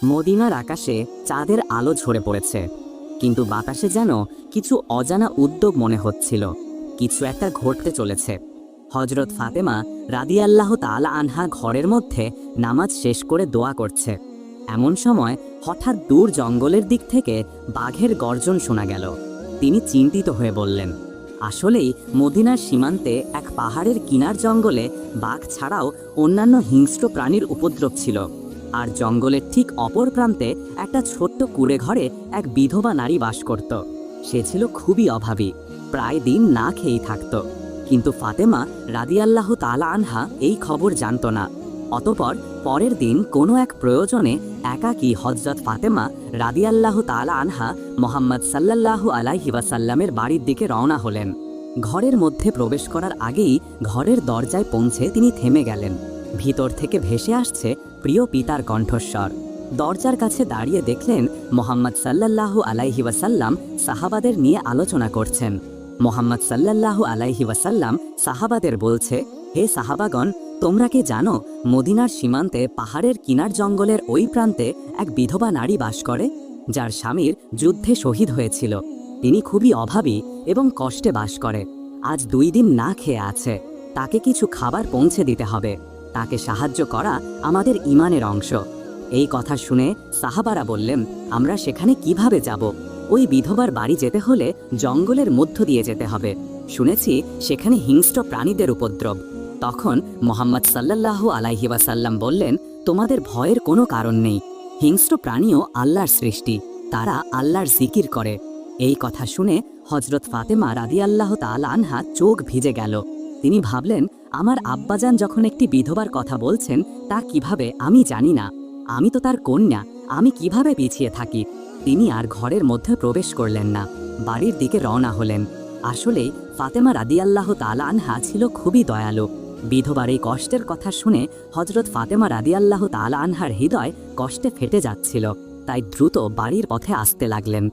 মদিনার আকাশে চাঁদের আলো ঝরে পড়েছে, কিন্তু বাতাসে যেন কিছু অজানা উদ্যোগ মনে হচ্ছিল। কিছু একটা ঘটতে চলেছে। হজরত ফাতেমা রাদিয়াল্লাহু তাআলা আনহা ঘরের মধ্যে নামাজ শেষ করে দোয়া করছে। এমন সময় হঠাৎ দূর জঙ্গলের দিক থেকে বাঘের গর্জন শোনা গেল। তিনি চিন্তিত হয়ে বললেন, আসলেই মদিনার সীমান্তে এক পাহাড়ের কিনার জঙ্গলে বাঘ ছাড়াও অন্যান্য হিংস্র প্রাণীর উপদ্রব ছিল। আর জঙ্গলের ঠিক অপর প্রান্তে একটা ছোট্ট কুঁড়ে ঘরে এক বিধবা নারী বাস করত। সে ছিল খুবই অভাবী, প্রায় দিন না খেয়েই থাকত। কিন্তু ফাতেমা রাদিয়াল্লাহু তাআলা আনহা এই খবর জানত না। অতঃপর পরের দিন কোনো এক প্রয়োজনে একাকী হযরত ফাতেমা রাদিয়াল্লাহু তাআলা আনহা মুহাম্মদ সাল্লাল্লাহু আলাইহি ওয়াসাল্লামের বাড়ির দিকে রওনা হলেন। ঘরের মধ্যে প্রবেশ করার আগেই ঘরের দরজায় পৌঁছে তিনি থেমে গেলেন। ভিতর থেকে ভেসে আসছে প্রিয় পিতার কণ্ঠস্বর। দরজার কাছে দাঁড়িয়ে দেখলেন মুহাম্মদ সাল্লাল্লাহু আলাইহি ওয়াসাল্লাম সাহাবাদের নিয়ে আলোচনা করছেন। মুহাম্মদ সাল্লাল্লাহু আলাইহি ওয়াসাল্লাম সাহাবাদের বলছে, হে সাহাবাগণ, তোমরা কি জানো মদিনার সীমান্তে পাহাড়ের কিনার জঙ্গলের ওই প্রান্তে এক বিধবা নারী বাস করে, যার স্বামীর যুদ্ধে শহীদ হয়েছিল। তিনি খুবই অভাবী এবং কষ্টে বাস করে। আজ 2 দিন না খেয়ে আছে। তাকে কিছু খাবার পৌঁছে দিতে হবে। তাকে সাহায্য করা আমাদের ঈমানের অংশ। এই কথা শুনে সাহাবারা বললেন, আমরা সেখানে কিভাবে যাব? ওই বিধবার বাড়ি যেতে হলে জঙ্গলের মধ্য দিয়ে যেতে হবে। শুনেছি সেখানে হিংস্র প্রাণীদের উপদ্রব। তখন মুহাম্মদ সাল্লাল্লাহু আলাইহি ওয়াসাল্লাম বললেন, তোমাদের ভয়ের কোনো কারণ নেই। হিংস্র প্রাণীও আল্লাহর সৃষ্টি, তারা আল্লাহর জিকির করে। এই কথা শুনে হযরত ফাতেমা রাদিয়াল্লাহু তাআলা আনহা চোখ ভিজে গেল। তিনি ভাবলেন, আমার আব্বাজান যখন একটি বিধবার কথা বলছেন, তা কিভাবে আমি জানি না। আমি তো তার কন্যা, আমি কিভাবে পিছিয়ে থাকি? তিনি আর ঘরের মধ্যে প্রবেশ করলেন না, বাড়ির দিকে রওনা হলেন। আসলেই ফাতেমা রাদিয়াল্লাহু তাআলা আনহা ছিল খুবই দয়ালু। বিধবার এই কষ্টের কথা শুনে হযরত ফাতেমা রাদিয়াল্লাহু তাআলা আনহার হৃদয় কষ্টে ফেটে যাচ্ছিল। তাই দ্রুত বাড়ির পথে আসতে লাগলেন।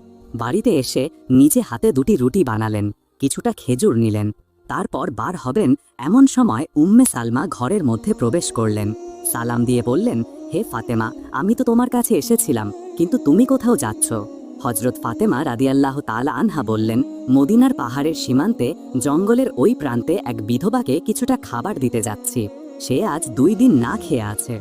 বাড়িতে এসে নিজে হাতে 2টি রুটি বানালেন, কিছুটা খেজুর নিলেন। তারপর বার হবেন এমন সময় উম্মে সালমা ঘরের মধ্যে প্রবেশ করলেন। সালাম দিয়ে বললেন, হে ফাতেমা, আমি তো তোমার কাছে এসেছিলাম, কিন্তু তুমি কোথাও যাচ্ছ? হযরত ফাতেমা রাদিয়াল্লাহু তাআলা আনহা বললেন, মদিনার পাহাড়ের সীমান্তে জঙ্গলের ওই প্রান্তে এক বিধবাকে কিছুটা খাবার দিতে যাচ্ছি। সে আজ 2 দিন না খেয়ে আছে।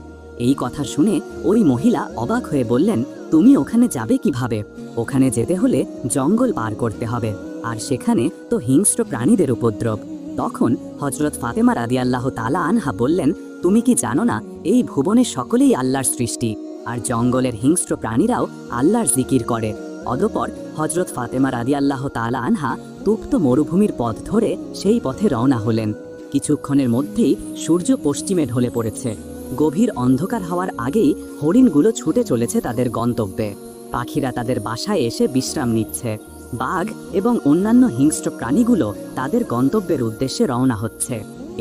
এই কথা শুনে ওই মহিলা অবাক হয়ে বললেন, তুমি ওখানে যাবে কিভাবে? ওখানে যেতে হলে জঙ্গল পার করতে হবে, আর সেখানে তো হিংস্র প্রাণীদের উপদ্রব। তখন হযরত ফাতেমা রাদিয়াল্লাহু তাআলা আনহা বললেন, তুমি কি জানো না এই ভুবনে সকলেই আল্লাহর সৃষ্টি, আর জঙ্গলের হিংস্র প্রাণীরাও আল্লাহর জিকির করে। অতঃপর হযরত ফাতেমা রাদিয়াল্লাহু তাআলা আনহা তপ্ত মরুভূমির পথ ধরে সেই পথে রওনা হলেন। কিছুক্ষণের মধ্যেই সূর্য পশ্চিমে ঢলে পড়েছে। গভীর অন্ধকার হওয়ার আগেই হরিণগুলো ছুটে চলেছে তাদের গন্তব্যে। পাখিরা তাদের বাসায় এসে বিশ্রাম নিচ্ছে। বাঘ এবং অন্যান্য হিংস্র প্রাণীগুলো তাদের গন্তব্যের উদ্দেশ্যে রওনা হচ্ছে।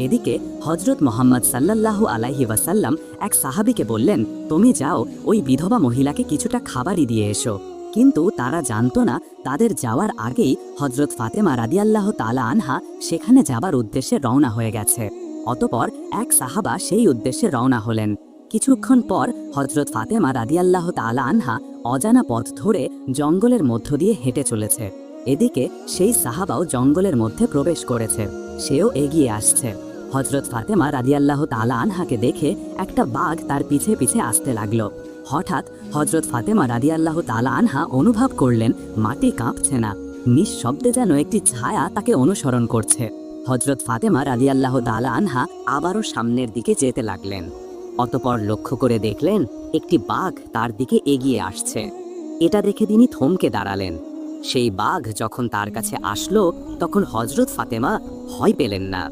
এদিকে হযরত মুহাম্মদ সাল্লাল্লাহু আলাইহি ওয়াসাল্লাম এক সাহাবীকে বললেন, তুমি যাও ওই বিধবা মহিলাকে কিছুটা খাবারই দিয়ে এসো। কিন্তু তারা জানতো না তাদের যাওয়ার আগেই হযরত ফাতেমা রাদিয়াল্লাহু তাআলা আনহা সেখানে যাবার উদ্দেশ্যে রওনা হয়ে গেছে। অতঃপর এক সাহাবা সেই উদ্দেশ্যে রওনা হলেন। কিছুক্ষণ পর হযরত ফাতেমা রাদিয়াল্লাহু তাআলা আনহা অজানা পথ ধরে জঙ্গলের মধ্য দিয়ে হেঁটে চলেছে। এদিকে সেই সাহাবাও জঙ্গলের মধ্যে প্রবেশ করেছে। সেও এগিয়ে আসছে। হযরত ফাতেমা রাদিয়াল্লাহু তাআলা আনহাকে দেখে একটা বাঘ তার পিছে পিছে আসতে লাগলো। হঠাৎ হযরত ফাতেমা রাদিয়াল্লাহু তাআলা আনহা অনুভব করলেন মাটি কাঁপছে না, নিঃশব্দে যেন একটি ছায়া তাকে অনুসরণ করছে। হযরত ফাতেমা রাদিয়াল্লাহু তাআলা আনহা আবারও সামনের দিকে যেতে লাগলেন। অতঃপর লক্ষ্য করে দেখলেন একটি বাঘ তার দিকে এগিয়ে আসছে। এটা দেখে তিনি থমকে দাঁড়ালেন। সেই বাঘ যখন তার কাছে আসলো, তখন হযরত ফাতেমা ভয় পেলেন না।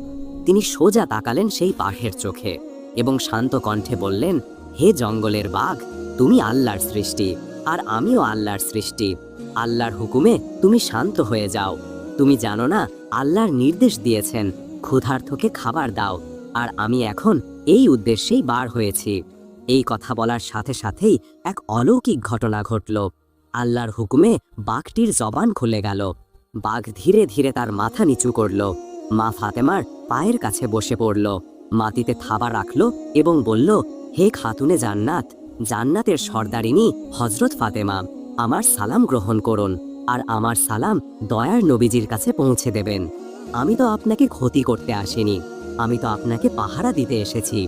তিনি সোজা তাকালেন সেই বাঘের চোখে এবং শান্ত কণ্ঠে বললেন, হে জঙ্গলের বাঘ, তুমি আল্লাহর সৃষ্টি, আর আমিও আল্লাহর সৃষ্টি। আল্লাহর হুকুমে তুমি শান্ত হয়ে যাও। তুমি জানো না আল্লাহর নির্দেশ দিয়েছেন, ক্ষুধার্তকে খাবার দাও, আর আমি এখন এই উদ্দেশ্যেই বার হয়েছি। এই কথা বলার সাথে সাথেই এক অলৌকিক ঘটনা ঘটল। আল্লাহর হুকুমে বাঘটির জবান খুলে গেল। বাঘ ধীরে ধীরে তার মাথা নিচু করল। মা ফাতেমার পায়ের কাছে বসে পড়ল, মাটিতে থাবা রাখল এবং বলল, হে খাতুনে জান্নাত, জান্নাতের সর্দারিনী হযরত ফাতেমা, আমার সালাম গ্রহণ করুন আর আমার সালাম দয়ার নবীজির কাছে পৌঁছে দেবেন। আমি তো আপনাকে ক্ষতি করতে আসিনি, আমি তো আপনাকে পাহারা দিতে এসেছি।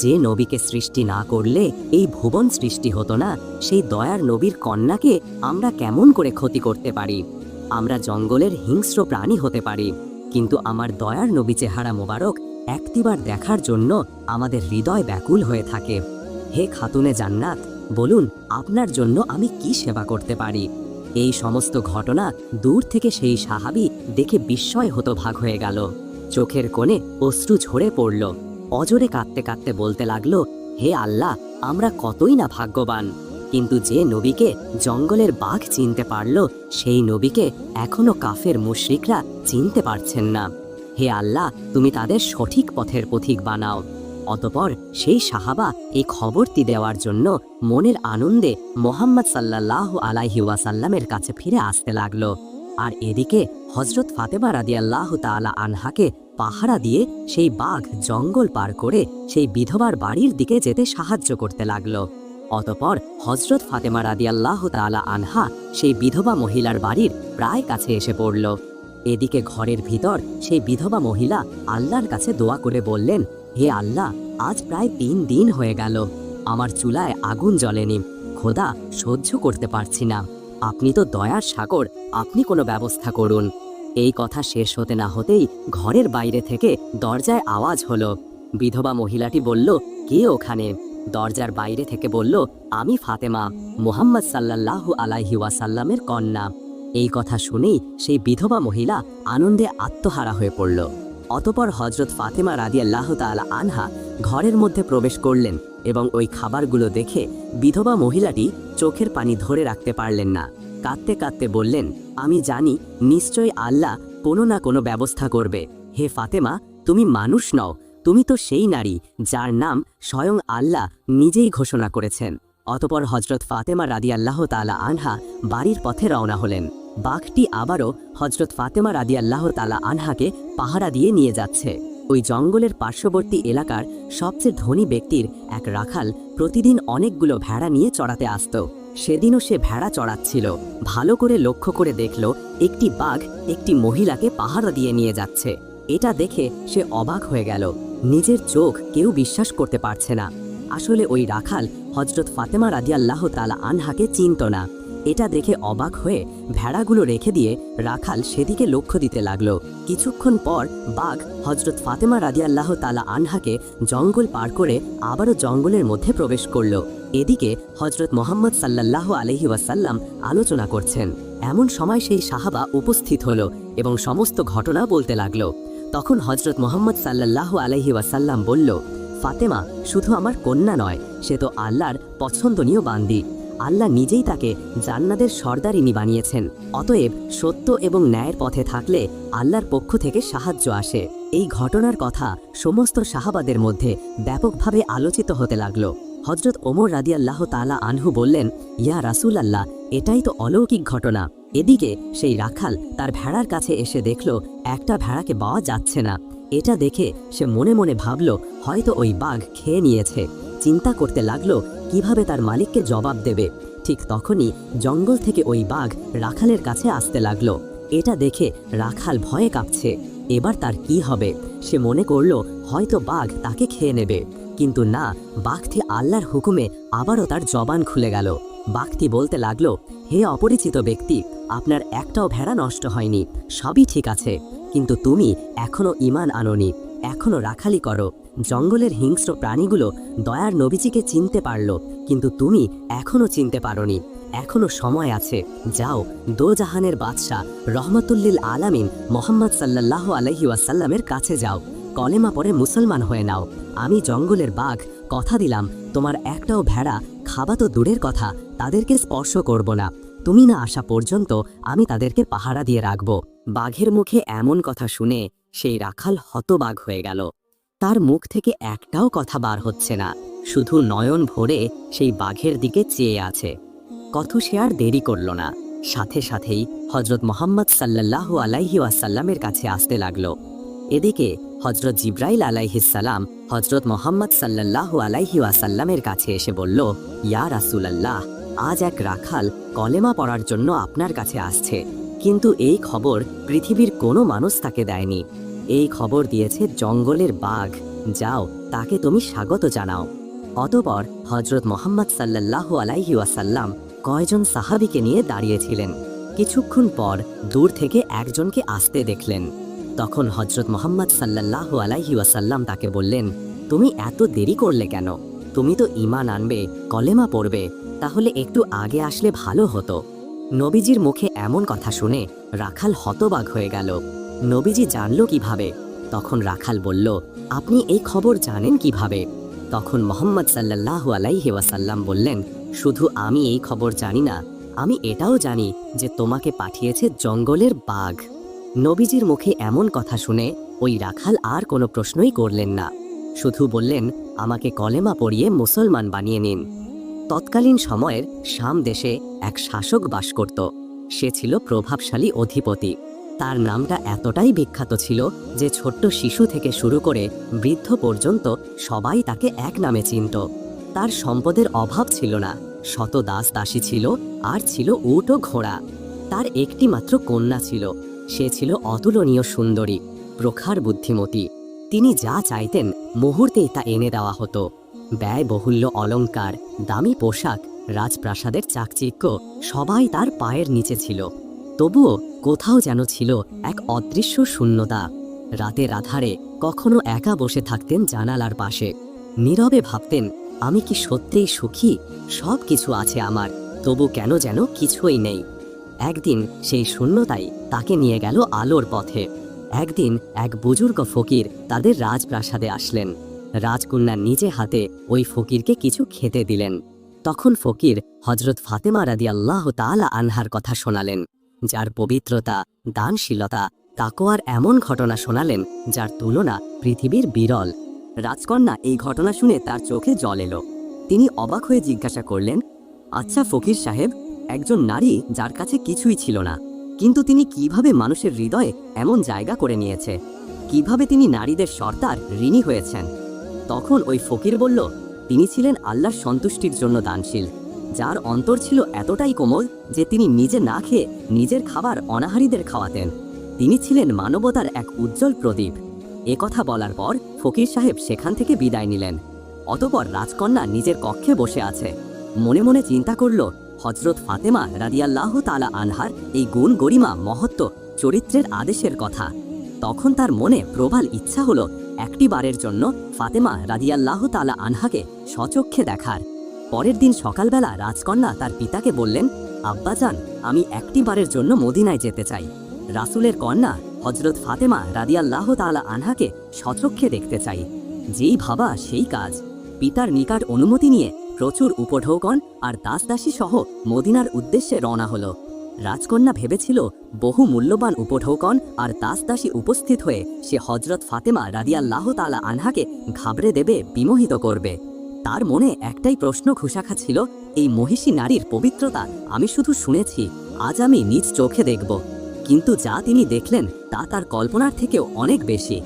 যে নবীকে সৃষ্টি না করলে এই ভুবন সৃষ্টি হতো না, সেই দয়ার নবীর কন্যাকে আমরা কেমন করে ক্ষতি করতে পারি? আমরা জঙ্গলের হিংস্র প্রাণী হতে পারি, কিন্তু আমার দয়ার নবী চেহারা মোবারক একটিবার দেখার জন্য আমাদের হৃদয় ব্যাকুল হয়ে থাকে। হে খাতুনে জান্নাত, বলুন আপনার জন্য আমি কি সেবা করতে পারি? এই সমস্ত ঘটনা দূর থেকে সেই সাহাবী দেখে বিস্ময় হতভাগ হয়ে গেল। চোখের কোণে অশ্রু ঝরে পড়ল। অজরে কাঁদতে কাঁদতে বলতে লাগলো, হে আল্লাহ, আমরা কতই না ভাগ্যবান, কিন্তু যে নবীকে জঙ্গলের বাঘ চিনতে পারল, সেই নবীকে এখনো কাফের মুশরিকরা চিনতে পারছেন না। হে আল্লাহ, তুমি তাদের সঠিক পথের পথিক বানাও। অতপর সেই সাহাবা এই খবরটি দেওয়ার জন্য মনের আনন্দে মোহাম্মদ সাল্লাল্লাহু আলাইহি ওয়াসাল্লামের কাছে ফিরে আসতে লাগলো। আর এদিকে হযরত ফাতেমা রাদিয়াল্লাহু তাআলা আনহাকে পাহারা দিয়ে সেই বাঘ জঙ্গল পার করে সেই বিধবার বাড়ির দিকে যেতে সাহায্য করতে লাগলো। অতপর হযরত ফাতেমা রাদিয়াল্লাহু তাআলা আনহা সেই বিধবা মহিলার বাড়ির প্রায় কাছে এসে পড়ল। এদিকে ঘরের ভিতর সেই বিধবা মহিলা আল্লাহর কাছে দোয়া করে বললেন, হে আল্লাহ, আজ প্রায় 3 দিন হয়ে গেল, আমার চুলায় আগুন জ্বলেনি। খোদা, সহ্য করতে পারছি না, আপনি তো দয়ার সাগর, আপনি কোনো ব্যবস্থা করুন। এই কথা শেষ হতে না হতেই ঘরের বাইরে থেকে দরজায় আওয়াজ হলো। বিধবা মহিলাটি বলল, কে ওখানে? দরজার বাইরে থেকে বলল, আমি ফাতেমা, মুহাম্মদ সাল্লাল্লাহু আলাইহি ওয়াসাল্লামের কন্যা। এই কথা শুনেই সেই বিধবা মহিলা আনন্দে আত্মহারা হয়ে পড়ল। অতপর হযরত ফাতেমা রাদিয়াল্লাহু তাআলা আনহা ঘরের মধ্যে প্রবেশ করলেন এবং ওই খাবারগুলো দেখে বিধবা মহিলাটি চোখের পানি ধরে রাখতে পারলেন না। কাঁদতে কাঁদতে বললেন, আমি জানি নিশ্চয়ই আল্লাহ কোনো না কোনো ব্যবস্থা করবে। হে ফাতেমা, তুমি মানুষ নও, তুমি তো সেই নারী যার নাম স্বয়ং আল্লাহ নিজেই ঘোষণা করেছেন। অতপর হযরত ফাতেমা রাদিয়াল্লাহু তাআলা আনহা বাড়ির পথে রওনা হলেন। বাঘটি আবারও হযরত ফাতেমা রাদিয়াল্লাহু তাআলা আনহাকে পাহারা দিয়ে নিয়ে যাচ্ছে। ওই জঙ্গলের পার্শ্ববর্তী এলাকার সবচেয়ে ধনী ব্যক্তির এক রাখাল প্রতিদিন অনেকগুলো ভেড়া নিয়ে চড়াতে আসত। সেদিনও সে ভেড়া চড়াচ্ছিল। ভালো করে লক্ষ্য করে দেখল একটি বাঘ একটি মহিলাকে পাহারা দিয়ে নিয়ে যাচ্ছে। এটা দেখে সে অবাক হয়ে গেল, নিজের চোখ কেউ বিশ্বাস করতে পারছে না। আসলে ওই রাখাল হযরত ফাতেমা রাদিয়াল্লাহু তাআলা আনহাকে চিনত না। এটা দেখে অবাক হয়ে ভেড়াগুলো রেখে দিয়ে রাখাল সেদিকে লক্ষ্য দিতে লাগলো। কিছুক্ষণ পর বাঘ হযরত ফাতেমা রাদিয়াল্লাহু তাআলা আনহাকে জঙ্গল পার করে আবারও জঙ্গলের মধ্যে প্রবেশ করলো। এদিকে হযরত মুহাম্মদ সাল্লাল্লাহু আলাইহি ওয়াসাল্লাম আলোচনা করছেন। এমন সময় সেই সাহাবা উপস্থিত হলো এবং সমস্ত ঘটনা বলতে লাগলো। তখন হযরত মুহাম্মদ সাল্লাল্লাহু আলাইহি ওয়াসাল্লাম বলল, ফাতেমা শুধু আমার কন্যা নয়, সে তো আল্লাহর পছন্দনীয় বান্দি। আল্লাহ নিজেই তাকে জান্নাতের সর্দারিনী বানিয়েছেন। অতএব সত্য এবং ন্যায়ের পথে থাকলে আল্লাহর পক্ষ থেকে সাহায্য আসে। এই ঘটনার কথা সমস্ত সাহাবাদের মধ্যে ব্যাপকভাবে আলোচিত হতে লাগলো। হযরত ওমর রাদিয়াল্লাহু তাআলা আনহু বললেন, ইয়া রাসূলুল্লাহ, এটাই তো অলৌকিক ঘটনা। এদিকে সেই রাখাল তার ভেড়ার কাছে এসে দেখল একটা ভেড়াকে পাওয়া যাচ্ছে না। এটা দেখে সে মনে মনে ভাবল হয়তো ওই বাঘ খেয়ে নিয়েছে। চিন্তা করতে লাগলো কিভাবে তার মালিককে জবাব দেবে। ঠিক তখনই জঙ্গল থেকে ওই বাঘ রাখালের কাছে আসতে লাগলো। এটা দেখে রাখাল ভয়ে কাঁপছে। এবার তার কি হবে? সে মনে করলো হয়তো বাঘ তাকে খেয়ে নেবে, কিন্তু না, বাঘটি আল্লাহর হুকুমে আবারও তার জবান খুলে গেল। বাঘটি বলতে লাগলো, হে অপরিচিত ব্যক্তি, আপনার একটাও ভেড়া নষ্ট হয়নি, সবই ঠিক আছে, কিন্তু তুমি এখনো ঈমান আনোনি, এখনো রাখালি করো। জঙ্গলের হিংস্র প্রাণীগুলো দয়ার নবীজিকে চিনতে পারল, কিন্তু তুমি এখনো চিনতে পারোনি। এখনো সময় আছে, যাও দোজাহানের বাদশাহ রহমতুল্লিল আলামিন মুহাম্মদ সাল্লাল্লাহু আলাইহি ওয়াসাল্লামের কাছে যাও, কলেমা পড়ে মুসলমান হয়ে নাও। আমি জঙ্গলের বাঘ, কথা দিলাম তোমার একটাও ভেড়া খাওয়া তো দূরের কথা, তাদেরকে স্পর্শ করব না। তুমি না আসা পর্যন্ত আমি তাদেরকে পাহারা দিয়ে রাখব। বাঘের মুখে এমন কথা শুনে সেই রাখাল হতবাক হয়ে গেল। তার মুখ থেকে একটাও কথা বার হচ্ছে না, শুধু নয়ন ভরে সেই বাঘের দিকে চেয়ে আছে। কত সে আর দেরি করল না, সাথে সাথেই হযরত মুহাম্মদ সাল্লাল্লাহু আলাইহি ওয়াসাল্লামের কাছে আসতে লাগলো। এদিকে হজরত জিব্রাইল আলাইহিসসালাম হজরত মোহাম্মদ সাল্লাল্লাহু আলাইহি ওয়াসাল্লামের কাছে এসে বলল, ইয়া রাসূলুল্লাহ, আজ এক রাখাল কলেমা পড়ার জন্য আপনার কাছে আসছে, কিন্তু এই খবর পৃথিবীর কোনো মানুষ তাকে দেয়নি। এই খবর দিয়েছে জঙ্গলের বাঘ। যাও, তাকে তুমি স্বাগত জানাও। অতঃপর হজরত মোহাম্মদ সাল্লাল্লাহু আলাইহি ওয়াসাল্লাম কয়জন সাহাবীকে নিয়ে দাঁড়িয়েছিলেন। কিছুক্ষণ পর দূর থেকে একজনকে আসতে দেখলেন। তখন হজরত মোহাম্মদ সাল্লাল্লাহু আলাইহি ওয়াসাল্লাম তাকে বললেন, তুমি এত দেরি করলে কেন? তুমি তো ঈমান আনবে, কলেমা পড়বে, তাহলে একটু আগে আসলে ভালো হতো। নবীজির মুখে এমন কথা শুনে রাখাল হতবাক হয়ে গেল। নবীজি জানল কিভাবে? তখন রাখাল বলল, আপনি এই খবর জানেন কিভাবে? তখন মোহাম্মদ সাল্লাল্লাহু আলাইহি ওয়াসাল্লাম বললেন, শুধু আমি এই খবর জানি না, আমি এটাও জানি যে তোমাকে পাঠিয়েছে জঙ্গলের বাঘ। নবীজির মুখে এমন কথা শুনে ওই রাখাল আর কোনো প্রশ্নই করলেন না, শুধু বললেন, আমাকে কলেমা পড়িয়ে মুসলমান বানিয়ে নিন। তৎকালীন সময়ের শাম দেশে এক শাসক বাস করত। সে ছিল প্রভাবশালী অধিপতি। তার নামটা এতটাই বিখ্যাত ছিল যে ছোট্ট শিশু থেকে শুরু করে বৃদ্ধ পর্যন্ত সবাই তাকে এক নামে চিনত। তার সম্পদের অভাব ছিল না, শত দাস দাসী ছিল, আর ছিল উট ও ঘোড়া। তার একটি মাত্র কন্যা ছিল। সে ছিল অতুলনীয় সুন্দরী, প্রখর বুদ্ধিমতী। তিনি যা চাইতেন মুহূর্তেই তা এনে দেওয়া হতো। ব্যয়বহুল্য অলংকার, দামি পোশাক, রাজপ্রাসাদের চাকচিক্য সবাই তার পায়ের নিচে ছিল। তবুও কোথাও যেন ছিল এক অদৃশ্য শূন্যতা। রাতের আধারে কখনো একা বসে থাকতেন জানালার পাশে, নীরবে ভাবতেন, আমি কি সত্যিই সুখী? সব কিছু আছে আমার, তবু কেন যেন কিছুই নেই। একদিন সেই শূন্যতাই তাকে নিয়ে গেল আলোর পথে। একদিন এক বুজুর্গ ফকির তাদের রাজপ্রাসাদে আসলেন। রাজকন্যা নিজে হাতে ওই ফকিরকে কিছু খেতে দিলেন। তখন ফকির হজরত ফাতেমা রাদিয়াল্লাহু তাআলা আনহার কথা শোনালেন, যার পবিত্রতা, দানশীলতা, তাকওয়ার এমন ঘটনা শোনালেন যার তুলনা পৃথিবীর বিরল। রাজকন্যা এই ঘটনা শুনে তার চোখে জল এলো। তিনি অবাক হয়ে জিজ্ঞাসা করলেন, আচ্ছা ফকির সাহেব, একজন নারী যার কাছে কিছুই ছিল না, কিন্তু তিনি কিভাবে মানুষের হৃদয়ে এমন জায়গা করে নিয়েছে? কিভাবে তিনি নারীদের সর্দার, ঋণী হয়েছেন? তখন ওই ফকির বলল, তিনি ছিলেন আল্লাহর সন্তুষ্টির জন্য দানশীল, যার অন্তর ছিল এতটাই কোমল যে তিনি নিজে না খেয়ে নিজের খাবার অনাহারীদের খাওয়াতেন। তিনি ছিলেন মানবতার এক উজ্জ্বল প্রদীপ। কথা বলার পর ফকির সাহেব সেখান থেকে বিদায় নিলেন। অতঃপর রাজকন্যা নিজের কক্ষে বসে আছে। মনে মনে চিন্তা করল হজরত ফাতেমা রাদিয়াল্লাহু তাআলা আনহার এই গুণ, গরিমা, মহত্ব, চরিত্রের আদেশের কথা। তখন তার মনে প্রবল ইচ্ছা হলো একটি বারের জন্য ফাতেমা রাদিয়াল্লাহু তাআলা আনহাকে স্বচক্ষে দেখার। পরের দিন সকালবেলা রাজকন্যা তার পিতাকে বললেন, আব্বাজান, আমি একটি বারের জন্য মদিনায় যেতে চাই। রাসূলের কন্যা হজরত ফাতেমা রাদিয়াল্লাহু তাআলা আনহাকে স্বচক্ষে দেখতে চাই। যেই ভাবা সেই কাজ। পিতার নিকট অনুমতি নিয়ে প্রচুর উপঢৌকন আর দাসদাসী সহ মদিনার উদ্দেশ্যে রওনা হলো। রাজকন্যা ভেবেছিল বহু মূল্যবান উপঢৌকন আর দাসদাসী উপস্থিত হয়ে সে হজরত ফাতেমা রাদিয়াল্লাহু তাআলা আনহাকে ঘাবড়ে দেবে, বিমোহিত করবে। তার মনে একটাই প্রশ্ন ঘুষাখা ছিল, এই মহিষী নারীর পবিত্রতা আমি শুধু শুনেছি, আজ আমি নিজ চোখে দেখব। কিন্তু যা তিনি দেখলেন তা তার কল্পনার থেকেও অনেক বেশি।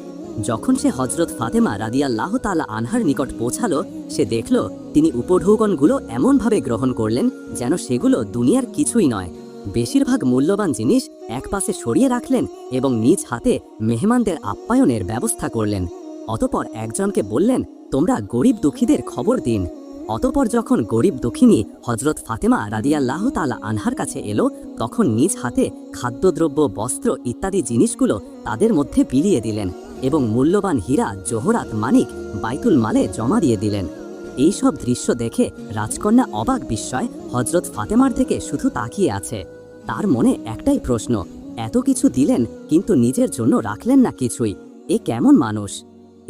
যখন সে হজরত ফাতেমা রাদিয়াল্লাহু তাআলা আনহার নিকট পৌঁছালো, সে দেখল তিনি উপঢৌকনগুলো এমনভাবে গ্রহণ করলেন যেন সেগুলো দুনিয়ার কিছুই নয়। বেশিরভাগ মূল্যবান জিনিস একপাশে সরিয়ে রাখলেন এবং নিজ হাতে মেহমানদের আপ্যায়নের ব্যবস্থা করলেন। অতঃপর একজনকে বললেন, তোমরা গরিব দুঃখীদের খবর দিন। অতঃপর যখন গরিব দুঃখিনী হজরত ফাতেমা রাদিয়াল্লাহু তাআলা আনহার কাছে এলো, তখন নিজ হাতে খাদ্যদ্রব্য, বস্ত্র ইত্যাদি জিনিসগুলো তাদের মধ্যে বিলিয়ে দিলেন এবং মূল্যবান হীরা, জহরাত, মানিক বাইতুল মালে জমা দিয়ে দিলেন। এই সব দৃশ্য দেখে রাজকন্যা অবাক বিস্ময় হজরত ফাতেমার দিকে শুধু তাকিয়ে আছে। তার মনে একটাই প্রশ্ন, এত কিছু দিলেন কিন্তু নিজের জন্য রাখলেন না কিছুই, এ কেমন মানুষ?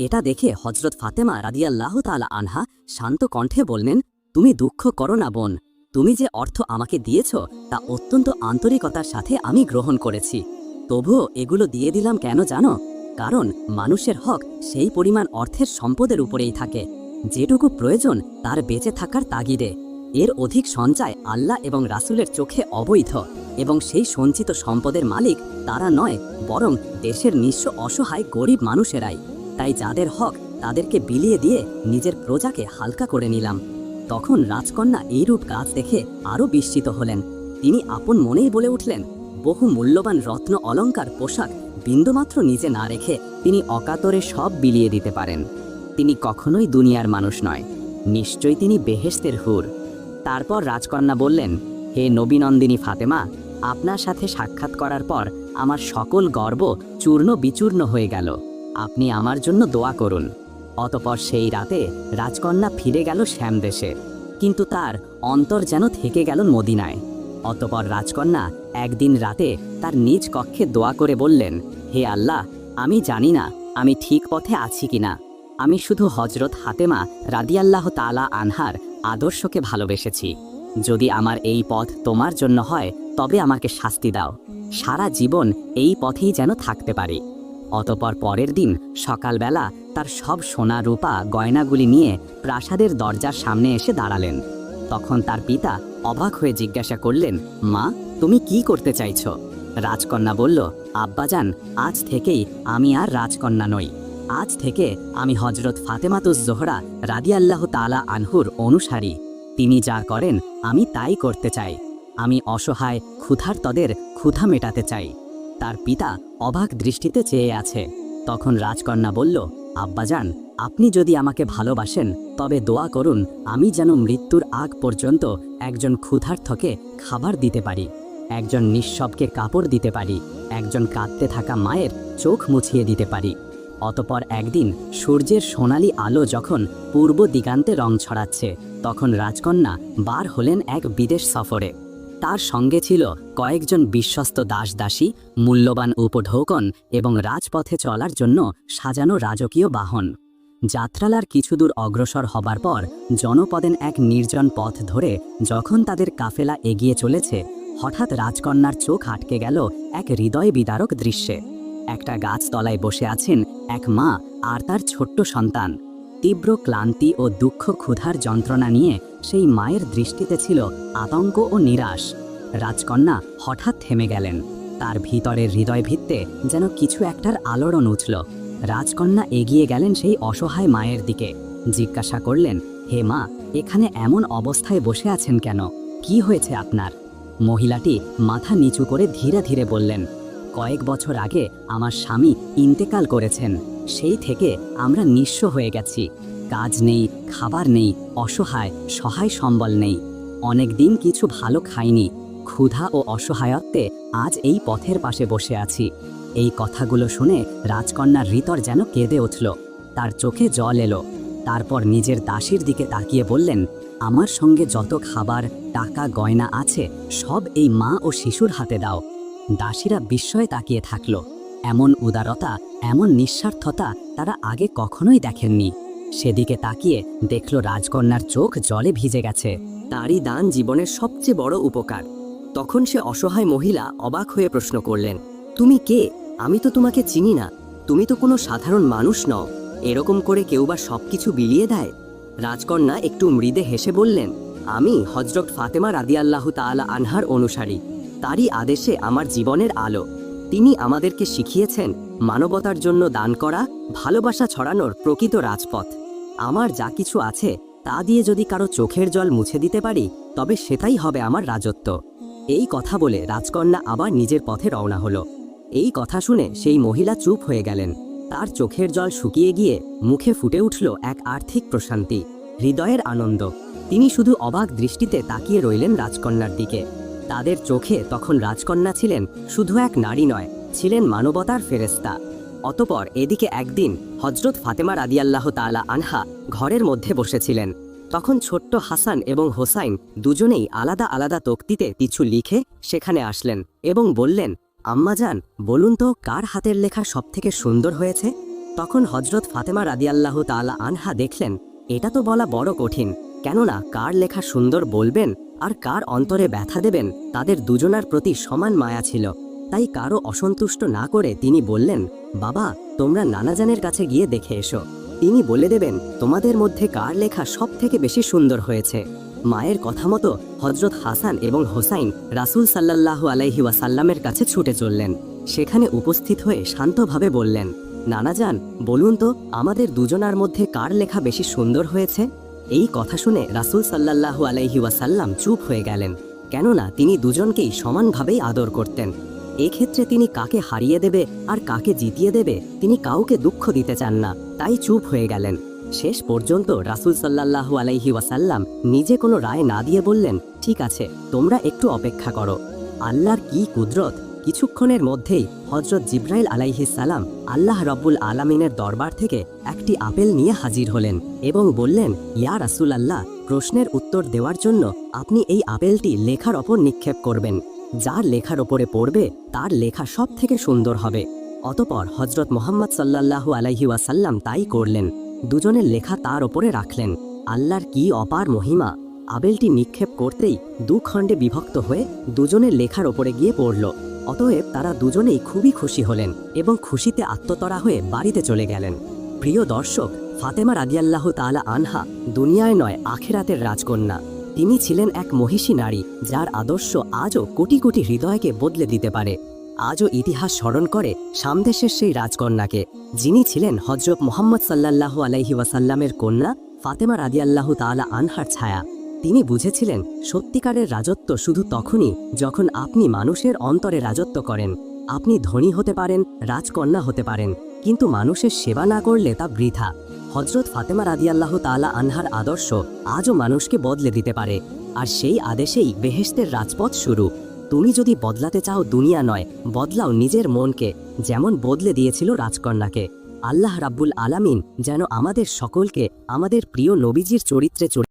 এটা দেখে হজরত ফাতেমা রাদিয়াল্লাহু তাআলা আনহা শান্ত কণ্ঠে বললেন, তুমি দুঃখ করো না বোন, তুমি যে অর্থ আমাকে দিয়েছ তা অত্যন্ত আন্তরিকতার সাথে আমি গ্রহণ করেছি। তবুও এগুলো দিয়ে দিলাম কেন জানো? কারণ মানুষের হক সেই পরিমাণ অর্থের সম্পদের উপরেই থাকে যেটুকু প্রয়োজন তার বেঁচে থাকার তাগিদে। এর অধিক সঞ্চয় আল্লাহ এবং রাসূলের চোখে অবৈধ। এবং সেই সঞ্চিত সম্পদের মালিক তারা নয়, বরং দেশের নিঃস্ব অসহায় গরিব মানুষেরাই। তাই যাদের হক তাদেরকে বিলিয়ে দিয়ে নিজের প্রজাকে হালকা করে নিলাম। তখন রাজকন্যা এইরূপ কাজ দেখে আরও বিস্মিত হলেন। তিনি আপন মনেই বলে উঠলেন, বহু মূল্যবান রত্ন অলংকার পোশাক বিন্দুমাত্র নিজে না রেখে তিনি অকাতরে সব বিলিয়ে দিতে পারেন। তিনি কখনোই দুনিয়ার মানুষ নয়, নিশ্চয়ই তিনি বেহেশতের হুর। তারপর রাজকন্যা বললেন, হে নবীনন্দিনী ফাতেমা, আপনার সাথে সাক্ষাৎ করার পর আমার সকল গর্ব চূর্ণ বিচূর্ণ হয়ে গেল। আপনি আমার জন্য দোয়া করুন। অতপর সেই রাতে রাজকন্যা ফিরে গেল শ্যামদেশে, কিন্তু তার অন্তর যেন থেকে গেল মদিনায়। অতপর রাজকন্যা একদিন রাতে তার নিজ কক্ষে দোয়া করে বললেন, হে আল্লাহ, আমি জানি না আমি ঠিক পথে আছি কিনা। আমি শুধু হজরত ফাতেমা রাদিয়াল্লাহু তাআলা আনহার আদর্শকে ভালোবেসেছি। যদি আমার এই পথ তোমার জন্য হয় তবে আমাকে শাস্তি দাও। সারা জীবন এই পথেই যেন থাকতে পারি। অতপর পরের দিন সকালবেলা তার সব সোনা রূপা গয়নাগুলি নিয়ে প্রাসাদের দরজার সামনে এসে দাঁড়ালেন। তখন তার পিতা অবাক হয়ে জিজ্ঞাসা করলেন, মা, তুমি কি করতে চাইছো? রাজকন্যা বলল, আব্বাজান, আজ থেকেই আমি আর রাজকন্যা নই। আজ থেকে আমি হজরত ফাতেমাতুজ জোহরা রাদিয়াল্লাহু তাআলা আনহুর অনুসারী। তিনি যা করেন আমি তাই করতে চাই। আমি অসহায় ক্ষুধার্তদের ক্ষুধা মেটাতে চাই। তার পিতা অবাক দৃষ্টিতে চেয়ে আছে। তখন রাজকন্যা বলল, আব্বাজান, আপনি যদি আমাকে ভালোবাসেন তবে দোয়া করুন আমি যেন মৃত্যুর আগ পর্যন্ত একজন ক্ষুধার্তকে খাবার দিতে পারি, একজন নিঃস্বকে কাপড় দিতে পারি, একজন কাঁদতে থাকা মায়ের চোখ মুছিয়ে দিতে পারি। অতপর একদিন সূর্যের সোনালি আলো যখন পূর্ব দিগান্তে রং ছড়াচ্ছে, তখন রাজকন্যা বার হলেন এক বিদেশ সফরে। তার সঙ্গে ছিল কয়েকজন বিশ্বস্ত দাসদাসী, মূল্যবান উপঢৌকন এবং রাজপথে চলার জন্য সাজানো রাজকীয় বাহন। যাত্রালার কিছু দূর অগ্রসর হবার পর জনপদেন এক নির্জন পথ ধরে যখন তাদের কাফেলা এগিয়ে চলেছে, হঠাৎ রাজকন্যার চোখ আটকে গেল এক হৃদয় বিদারক দৃশ্যে। একটা গাছতলায় বসে আছেন এক মা আর তার ছোট্ট সন্তান। তীব্র ক্লান্তি ও দুঃখ ক্ষুধার যন্ত্রণা নিয়ে সেই মায়ের দৃষ্টিতে ছিল আতঙ্ক ও নিরাশ। রাজকন্যা হঠাৎ থেমে গেলেন। তার ভিতরের হৃদয় ভিত্তে যেন কিছু একটার আলোড়ন উঠল। রাজকন্যা এগিয়ে গেলেন সেই অসহায় মায়ের দিকে। জিজ্ঞাসা করলেন, হে মা, এখানে এমন অবস্থায় বসে আছেন কেন? কি হয়েছে আপনার? মহিলাটি মাথা নিচু করে ধীরে ধীরে বললেন, কয়েক বছর আগে আমার স্বামী ইন্তেকাল করেছেন। সেই থেকে আমরা নিঃস্ব হয়ে গেছি। কাজ নেই, খাবার নেই, অসহায়, সহায় সম্বল নেই। অনেক দিন কিছু ভালো খাইনি। ক্ষুধা ও অসহায়ত্বে আজ এই পথের পাশে বসে আছি। এই কথাগুলো শুনে রাজকন্যার হৃদয় যেন কেঁদে উঠল। তার চোখে জল এলো। তারপর নিজের দাসীর দিকে তাকিয়ে বললেন, আমার সঙ্গে যত খাবার, টাকা, গয়না আছে সব এই মা ও শিশুর হাতে দাও। দাসীরা বিস্ময়ে তাকিয়ে থাকল। এমন উদারতা, এমন নিঃস্বার্থতা তারা আগে কখনোই দেখেননি। সেদিকে তাকিয়ে দেখল রাজকন্যার চোখ জলে ভিজে গেছে। তারই দান জীবনের সবচেয়ে বড় উপকার। তখন সে অসহায় মহিলা অবাক হয়ে প্রশ্ন করলেন, তুমি কে? আমি তো তোমাকে চিনি না। তুমি তো কোনো সাধারণ মানুষ নও। এরকম করে কেউ বা সবকিছু বিলিয়ে দেয়? রাজকন্যা একটু মৃদে হেসে বললেন, আমি হজরত ফাতেমা রাদিয়াল্লাহু তাআলা আনহার অনুসারী। তারই আদেশে আমার জীবনের আলো। তিনি আমাদেরকে শিখিয়েছেন মানবতার জন্য দান করা, ভালোবাসা ছড়ানোর প্রকৃত রাজপথ। আমার যা কিছু আছে তা দিয়ে যদি কারো চোখের জল মুছে দিতে পারি তবে সেটাই হবে আমার রাজত্ব। এই কথা বলে রাজকন্যা আবার নিজের পথে রওনা হলো। এই কথা শুনে সেই মহিলা চুপ হয়ে গেলেন। তার চোখের জল শুকিয়ে গিয়ে মুখে ফুটে উঠল এক আর্থিক প্রশান্তি, হৃদয়ের আনন্দ। তিনি শুধু অবাক দৃষ্টিতে তাকিয়ে রইলেন রাজকন্যার দিকে। তাদের চোখে তখন রাজকন্যা ছিলেন শুধু এক নারী নয়, ছিলেন মানবতার ফেরেশতা। অতপর এদিকে একদিন হজরত ফাতেমা রাদিয়াল্লাহু তাআলা আনহা ঘরের মধ্যে বসেছিলেন। তখন ছোট্ট হাসান এবং হোসাইন দুজনেই আলাদা আলাদা তক্তিতে কিছু লিখে সেখানে আসলেন এবং বললেন, আম্মাজান, বলুন তো কার হাতের লেখা সবথেকে সুন্দর হয়েছে? তখন হজরত ফাতেমা রাদিয়াল্লাহু তাআলা আনহা দেখলেন এটা তো বলা বড় কঠিন, কেননা কার লেখা সুন্দর বলবেন আর কার অন্তরে ব্যথা দেবেন তাদের দুজনার প্রতি সমান মায়া ছিল। তাই কারো অসন্তুষ্ট না করে তিনি বললেন, বাবা, তোমরা নানাজানের কাছে গিয়ে দেখে এসো। তিনি বলে দেবেন তোমাদের মধ্যে কার লেখা সব থেকে বেশি সুন্দর হয়েছে। মায়ের কথা মতো হজরত হাসান এবং হোসাইন রাসূল সাল্লাল্লাহু আলাইহি ওয়াসাল্লামের কাছে ছুটে চললেন। সেখানে উপস্থিত হয়ে শান্তভাবে বললেন, নানাজান, বলুন তো আমাদের দুজনার মধ্যে কার লেখা বেশি সুন্দর হয়েছে? এই কথা শুনে রাসূল সাল্লাল্লাহু আলাইহি ওয়াসাল্লাম চুপ হয়ে গেলেন, কেননা তিনি দুজনকেই সমানভাবেই আদর করতেন। এক্ষেত্রে তিনি কাকে হারিয়ে দেবে আর কাকে জিতিয়ে দেবে তিনি কাউকে দুঃখ দিতে চান না, তাই চুপ হয়ে গেলেন। শেষ পর্যন্ত রাসূল সাল্লাল্লাহু আলাইহি ওয়াসাল্লাম নিজে কোনো রায় না দিয়ে বললেন, ঠিক আছে, তোমরা একটু অপেক্ষা করো। আল্লাহর কি কুদরত! কিছুক্ষণের মধ্যেই হযরত জিবরাইল আলাইহিস সালাম আল্লাহ রাব্বুল আলামিনের দরবার থেকে একটি আপেল নিয়ে হাজির হলেন এবং বললেন, ইয়া রাসূলুল্লাহ, প্রশ্নের উত্তর দেওয়ার জন্য আপনি এই আপেলটি লেখার ওপর নিক্ষেপ করবেন। যার লেখার ওপরে পড়বে তার লেখা সব থেকে সুন্দর হবে। অতঃপর হযরত মুহাম্মদ সাল্লাল্লাহু আলাইহি ওয়াসাল্লাম তাই করলেন। দুজনের লেখা তার ওপরে রাখলেন। আল্লাহর কি অপার মহিমা! আপেলটি নিক্ষেপ করতেই দুখণ্ডে বিভক্ত হয়ে দুজনের লেখার ওপরে গিয়ে পড়ল। অতএব তারা দুজনেই খুবই খুশি হলেন এবং খুশিতে আত্মতরা হয়ে বাড়িতে চলে গেলেন। প্রিয় দর্শক, ফাতেমা রাদিয়াল্লাহু তাআলা আনহা দুনিয়ায় নয় আখিরাতের রাজকন্যা। তিনি ছিলেন এক মহিষী নারী, যার আদর্শ আজও কোটি কোটি হৃদয়কে বদলে দিতে পারে। আজও ইতিহাস স্মরণ করে সামদেশের সেই রাজকন্যাকে, যিনি ছিলেন হযরত মুহাম্মদ সাল্লাল্লাহু আলাইহি ওয়াসাল্লামের কন্যা ফাতেমা রাদিয়াল্লাহু তাআলা আনহার ছায়া। তিনি বুঝেছিলেন সত্যিকারের রাজত্ব শুধু তখনই যখন আপনি মানুষের অন্তরে রাজত্ব করেন। আপনি ধনী হতে পারেন, রাজকন্যা হতে পারেন, কিন্তু মানুষের সেবা না করলে তা বৃথা। হযরত ফাতেমা রাদিয়াল্লাহু তাআলা আনহার আদর্শ আজও মানুষকে বদলে দিতে পারে, আর সেই আদেশেই বেহেশতের রাজপথ শুরু। তুমি যদি বদলাতে চাও দুনিয়া নয়, বদলাও নিজের মনকে, যেমন বদলে দিয়েছিল রাজকন্যাকে। আল্লাহ রাব্বুল আলামিন যেন আমাদের সকলকে আমাদের প্রিয় নবীজির চরিত্রে